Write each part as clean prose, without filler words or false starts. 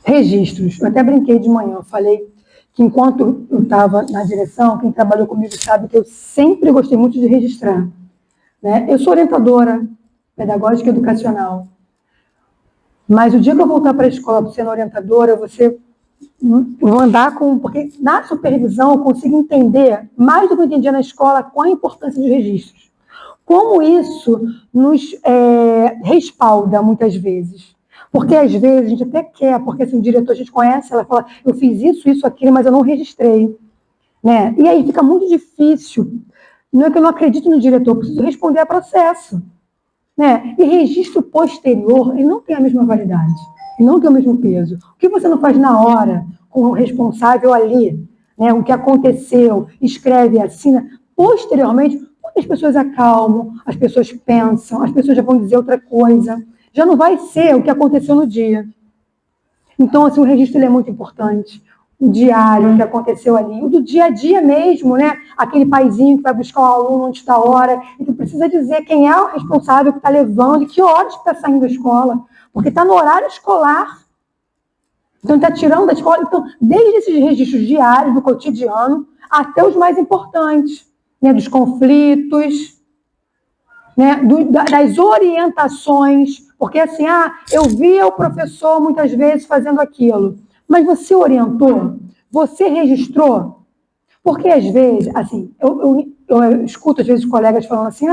Registros. Eu até brinquei de manhã, eu falei que enquanto eu estava na direção, quem trabalhou comigo sabe que eu sempre gostei muito de registrar. Né? Eu sou orientadora pedagógica e educacional, mas o dia que eu voltar para a escola sendo orientadora, eu vou andar com... Porque na supervisão eu consigo entender, mais do que eu entendia na escola, qual a importância dos registros. Como isso nos respalda muitas vezes. Porque às vezes a gente até quer, porque assim, o diretor a gente conhece, ela fala, eu fiz isso, aquilo, mas eu não registrei. Né? E aí fica muito difícil. Não é que eu não acredito no diretor, eu preciso responder a processo. Né? E registro posterior, ele não tem a mesma validade, ele não tem o mesmo peso. O que você não faz na hora, com o responsável ali, né? O que aconteceu, escreve e assina, posteriormente, as pessoas acalmam, as pessoas pensam, as pessoas já vão dizer outra coisa, já não vai ser o que aconteceu no dia. Então, assim, o registro ele é muito importante. O diário, o que aconteceu ali, o do dia a dia mesmo, né? Aquele paizinho que vai buscar o aluno onde está a hora, e tu precisa dizer quem é o responsável que está levando e que horas que está saindo da escola, porque está no horário escolar. Então, está tirando da escola. Então, desde esses registros diários, do cotidiano, até os mais importantes, né? Dos conflitos, né? Das orientações, porque assim, eu via o professor muitas vezes fazendo aquilo, mas você orientou? Você registrou? Porque às vezes, assim, eu escuto às vezes colegas falando assim,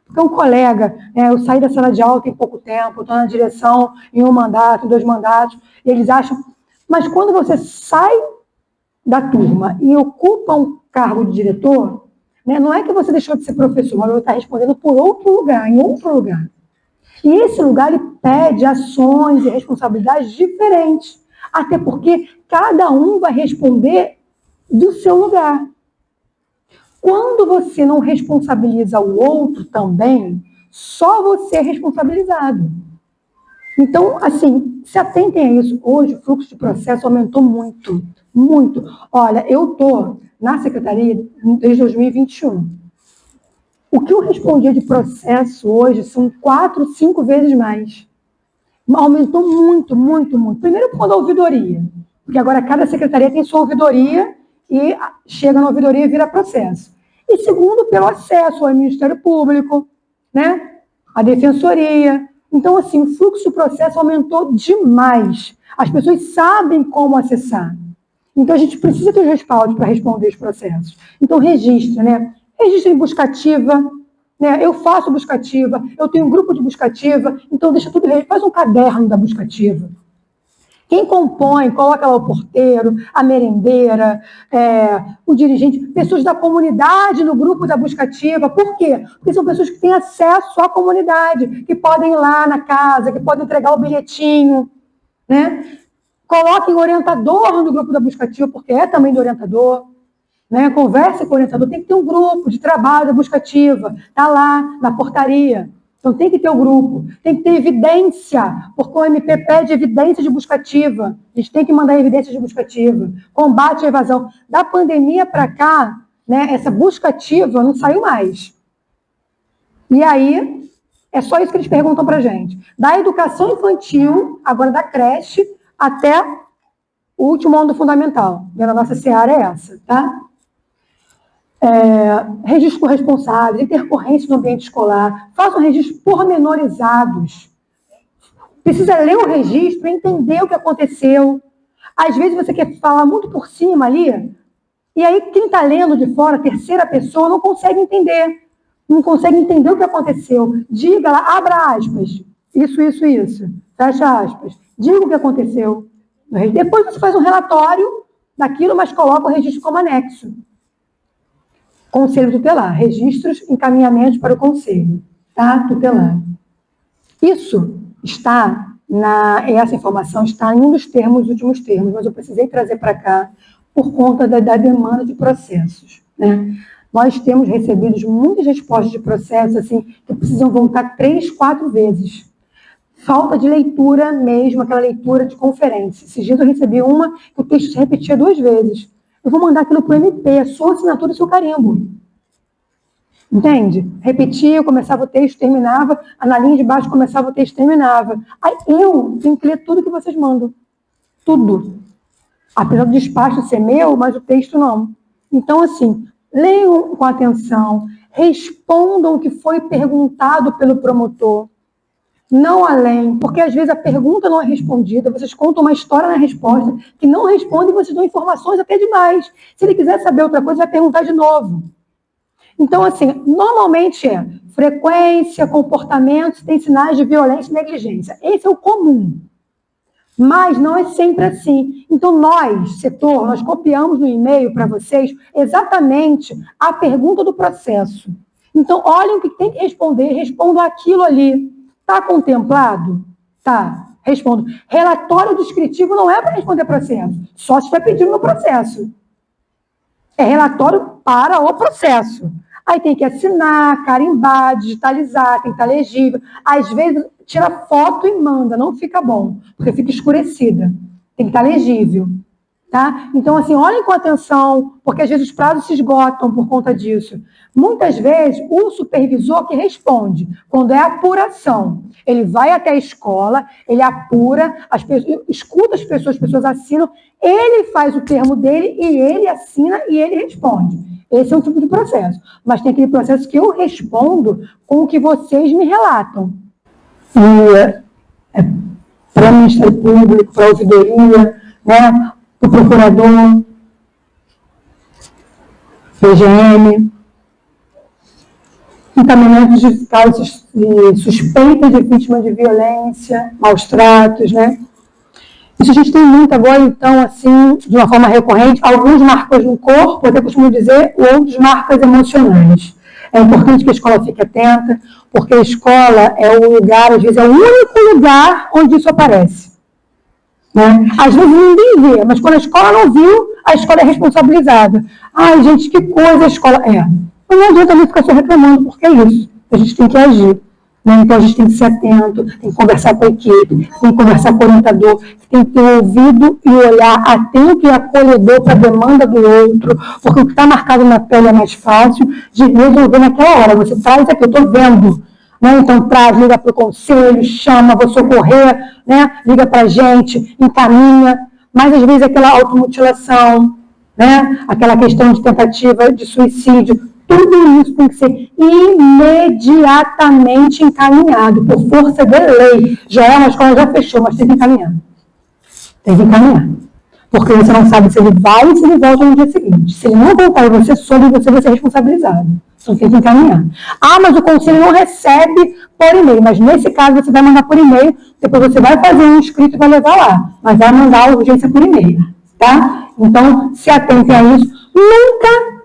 porque um colega, eu saí da sala de aula tem pouco tempo, estou na direção em um mandato, em 2 mandatos, e eles acham, mas quando você sai da turma e ocupa um cargo de diretor, né, não é que você deixou de ser professor, mas você está respondendo por outro lugar, em outro lugar. E esse lugar ele pede ações e responsabilidades diferentes, até porque cada um vai responder do seu lugar. Quando você não responsabiliza o outro também, só você é responsabilizado. Então, assim, se atentem a isso. Hoje o fluxo de processo aumentou muito, muito. Olha, eu estou na secretaria desde 2021. O que eu respondia de processo hoje são 4, 5 vezes mais. Aumentou muito, muito, muito. Primeiro por conta da ouvidoria, porque agora cada secretaria tem sua ouvidoria e chega na ouvidoria e vira processo. E segundo, pelo acesso ao Ministério Público, né? A Defensoria. Então, assim, o fluxo de processo aumentou demais. As pessoas sabem como acessar. Então, a gente precisa ter respaldo para responder os processos. Então, registra, né? Registra em buscativa, né? Eu faço buscativa, eu tenho um grupo de buscativa, então deixa tudo, faz um caderno da buscativa. Quem compõe, coloca lá o porteiro, a merendeira, o dirigente, pessoas da comunidade no grupo da buscativa. Por quê? Porque são pessoas que têm acesso à comunidade, que podem ir lá na casa, que podem entregar o bilhetinho, né? Coloquem o orientador no grupo da buscativa, porque é também do orientador. Né? Converse com o orientador, tem que ter um grupo de trabalho da buscativa, está lá na portaria. Então tem que ter o grupo, tem que ter evidência, porque o MP pede evidência de buscativa. A gente tem que mandar evidência de buscativa. Combate à evasão. Da pandemia para cá, né, essa buscativa não saiu mais. E aí, é só isso que eles perguntam para a gente. Da educação infantil, agora da creche, até o último ano do fundamental. A nossa seara é essa, tá? Registros corresponsáveis, intercorrência no ambiente escolar, façam registros pormenorizados. Precisa ler o registro e entender o que aconteceu. Às vezes você quer falar muito por cima ali, e aí quem está lendo de fora, a terceira pessoa, não consegue entender. Não consegue entender o que aconteceu. Diga lá, abra aspas. Isso. Fecha aspas. Diga o que aconteceu. Depois você faz um relatório daquilo, mas coloca o registro como anexo. Conselho tutelar, registros, encaminhamentos para o conselho, tá? Tutelar. Isso está essa informação está em um dos termos, os últimos termos, mas eu precisei trazer para cá por conta da demanda de processos, né? Nós temos recebido muitas respostas de processos, assim, que precisam voltar 3, 4 vezes. Falta de leitura mesmo, aquela leitura de conferência. Esses dias eu recebi uma que o texto se repetia 2 vezes. Eu vou mandar aquilo para o MP, sua assinatura e seu carimbo. Entende? Repetia, eu começava o texto, terminava, na linha de baixo começava o texto, terminava. Aí eu tenho que ler tudo que vocês mandam. tudo. Apesar do despacho ser meu, mas o texto não. Então, assim, leiam com atenção, respondam o que foi perguntado pelo promotor, não além, porque às vezes a pergunta não é respondida, vocês contam uma história na resposta que não responde e vocês dão informações até demais. Se ele quiser saber outra coisa, vai perguntar de novo. Então, assim, normalmente é frequência, comportamentos, tem sinais de violência e negligência. Esse é o comum. Mas não é sempre assim. Então, nós, setor, nós copiamos no e-mail para vocês exatamente a pergunta do processo. Então, olhem o que tem que responder, respondam aquilo ali. Está contemplado? Tá. Respondo. Relatório descritivo não é para responder processo, só se estiver pedindo no processo. É relatório para o processo. Aí tem que assinar, carimbar, digitalizar, tem que estar legível. Às vezes, tira foto e manda, não fica bom, porque fica escurecida. Tem que estar legível. Tá? Então, assim, olhem com atenção, porque às vezes os prazos se esgotam por conta disso. Muitas vezes, o supervisor que responde, quando é apuração, ele vai até a escola, ele apura, escuta as pessoas assinam, ele faz o termo dele e ele assina e ele responde. Esse é um tipo de processo. Mas tem aquele processo que eu respondo com o que vocês me relatam. E para o Ministério Público, para a ouvidoria, né? O procurador, PGM, encaminhamento de casos de suspeita de vítima de violência, maus tratos, né? Isso a gente tem muito agora, então, assim, de uma forma recorrente, alguns marcas no corpo, até costumo dizer, outros marcas emocionais. É importante que a escola fique atenta, porque a escola é o lugar, às vezes, é o único lugar onde isso aparece. Né? Às vezes ninguém vê, mas quando a escola não viu, a escola é responsabilizada. Ai, gente, que coisa a escola é. Mas não adianta nem ficar só reclamando, porque é isso. A gente tem que agir. Né? Então a gente tem que ser atento, tem que conversar com a equipe, tem que conversar com o orientador, tem que ter ouvido e olhar atento e acolhedor para a demanda do outro, porque o que está marcado na pele é mais fácil de resolver naquela hora. Você traz aqui, eu estou vendo. Né? Então, traz, liga para o conselho, chama, vou socorrer, né? Liga para a gente, encaminha. Mas, às vezes, aquela automutilação, né? Aquela questão de tentativa de suicídio, tudo isso tem que ser imediatamente encaminhado, por força de lei. Já é, a escola já fechou, mas tem que encaminhar. Tem que encaminhar. Porque você não sabe se ele vai ou se ele volta no dia seguinte. Se ele não voltar e você soube, você vai ser responsabilizado. Então tem que encaminhar. Ah, mas o conselho não recebe por e-mail. Mas nesse caso você vai mandar por e-mail, depois você vai fazer um escrito e vai levar lá. Mas vai mandar a urgência por e-mail. Tá? Então, se atentem a isso. Nunca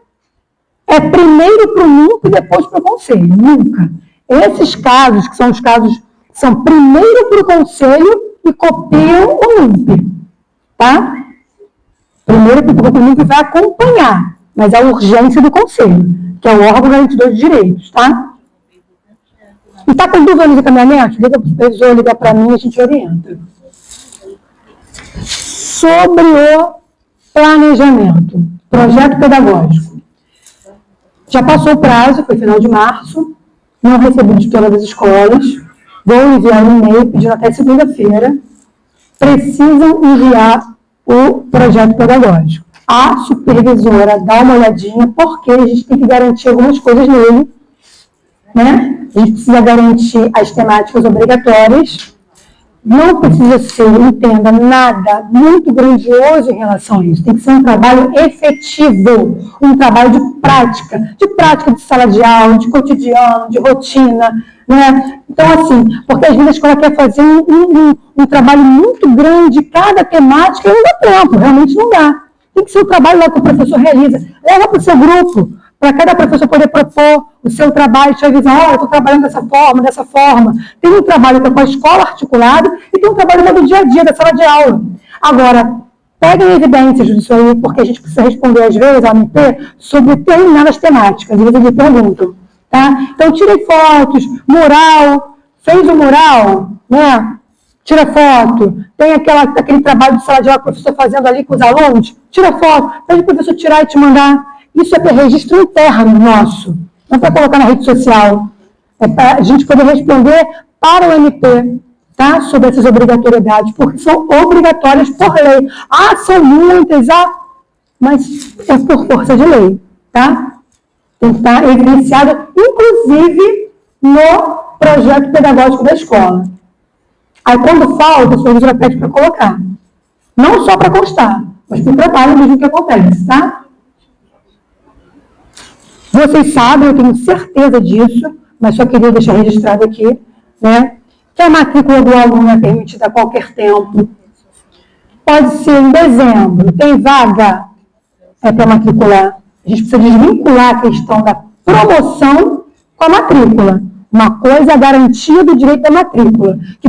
é primeiro para o NUMP e depois para o conselho. Nunca. Esses casos, que são os casos que são primeiro para o conselho e copiam o NUMP. Tá? Primeiro porque o NUMP vai acompanhar, mas é a urgência do conselho, que é o órgão garantidor de direitos, tá? E está com dúvida no encaminhamento? Liga para o supervisor, liga para mim, a gente orienta. Sobre o planejamento, projeto pedagógico. Já passou o prazo, foi final de março, não recebi de todas as escolas, vou enviar um e-mail pedindo até segunda-feira, precisam enviar o projeto pedagógico. A supervisora dá uma olhadinha, porque a gente tem que garantir algumas coisas nele, né? A gente precisa garantir as temáticas obrigatórias, não precisa ser, entenda, nada muito grandioso em relação a isso. Tem que ser um trabalho efetivo, um trabalho de prática de sala de aula, de cotidiano, de rotina, né? Então, assim, porque às vezes a escola quer fazer um trabalho muito grande, cada temática, e não dá tempo, realmente não dá. Tem que ser um trabalho lá que o professor realiza. Leva para o seu grupo, para cada professor poder propor o seu trabalho, te avisar, olha, eu estou trabalhando dessa forma. Tem um trabalho que é com a escola articulado e tem um trabalho do dia a dia, da sala de aula. Agora, peguem evidências disso aí, porque a gente precisa responder, às vezes, a MP, sobre determinadas temáticas. Às vezes eles perguntam. Tá? Então, tirem fotos, mural, fez o mural, né? Tira foto, tem aquele trabalho de sala de aula que o professor fazendo ali com os alunos, tira foto, pede o professor tirar e te mandar. Isso é para registro interno nosso, não para colocar na rede social. É para a gente poder responder para o MP. tá? Sobre essas obrigatoriedades, porque são obrigatórias por lei. Ah, são muitas, mas é por força de lei, tá? Tem que estar evidenciado, inclusive, no projeto pedagógico da escola. Aí, quando falta, a supervisora pede para colocar. Não só para constar, mas para o trabalho mesmo que acontece, tá? Vocês sabem, eu tenho certeza disso, mas só queria deixar registrado aqui, né? Que a matrícula do aluno é permitida a qualquer tempo. Pode ser em dezembro, tem vaga para matricular. A gente precisa desvincular a questão da promoção com a matrícula. Uma coisa é a garantia do direito da matrícula, que